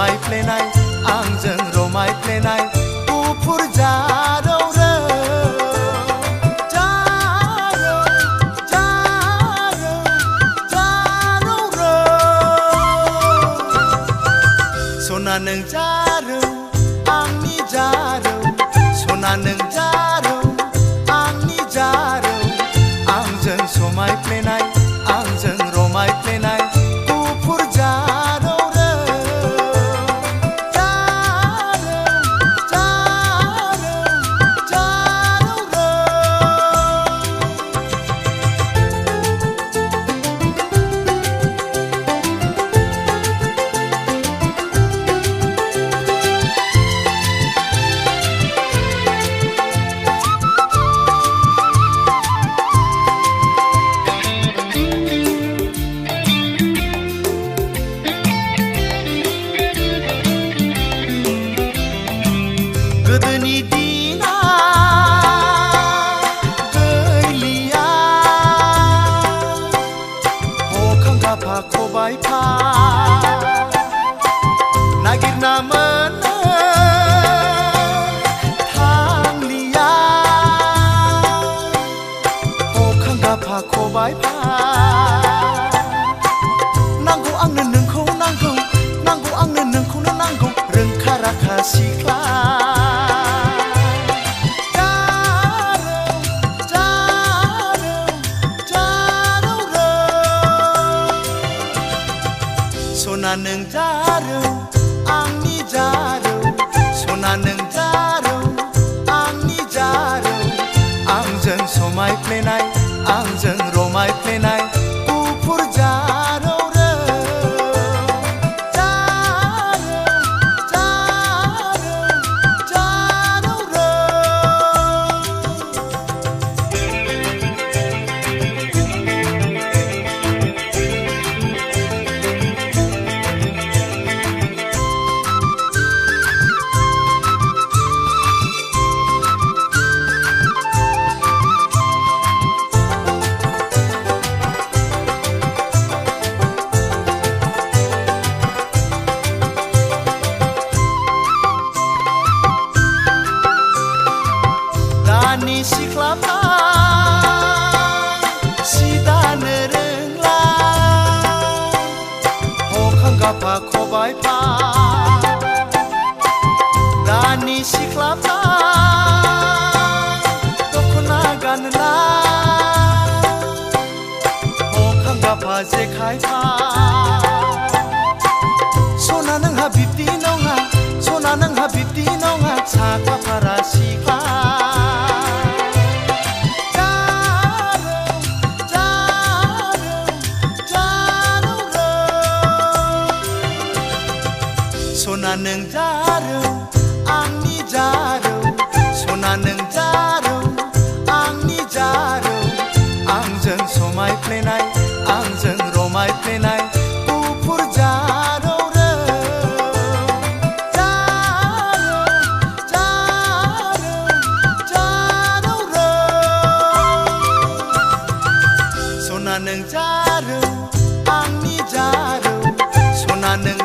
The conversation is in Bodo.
समायफ्लेनाय आंजों रमायफ्लेनाय गुफुर जारौ रो जारौ जारौ जारौ रो सना नों जारौ आंनि जारौ सना नों जारौ आंनि जारौ आंजों समायफ्लेनाय आंजों रमायफ्लेनाय गुफुर जारौ रो जारौ जारौ जारौ रो गोदोनि दिना गैलिया अखां गाफा खबाइफा नागिरना मोननो थांलिया अखां गाफा खबाइफा नांगौ आंनो नोंखौ नांगौ नांगौ आंनो नोंखौनो नांगौ रोंखा राखा सिख्ला सना नों जारौ आंनि जारौ सना नों जारौ आंनि जारौ आंजों समायफ्लेनाय आंजों रमायफ्लेनाय गुफुर जारौ रो जारौ जारौ जारौ रो दानि सिख्लाफ्रा सि दानो रोंला अखां गाफा खबाइफा दानि सिख्लाफ्रा दख'ना गानला अखां गाफा जेखाइफा सना नोंहा बिब्दि नङा सना नोंहा बिब्दि नङा साखाफारा सिख्ला सना नों जारौ आंनि जारौ सना नों जारौ आंनि जारौ आंजों समायफ्लेनाय आंजों रमायफ्लेनाय गुफुर जारौ रो जारौ जारौ जारौ रो सना नों जारौ आंनि जारौ सना नों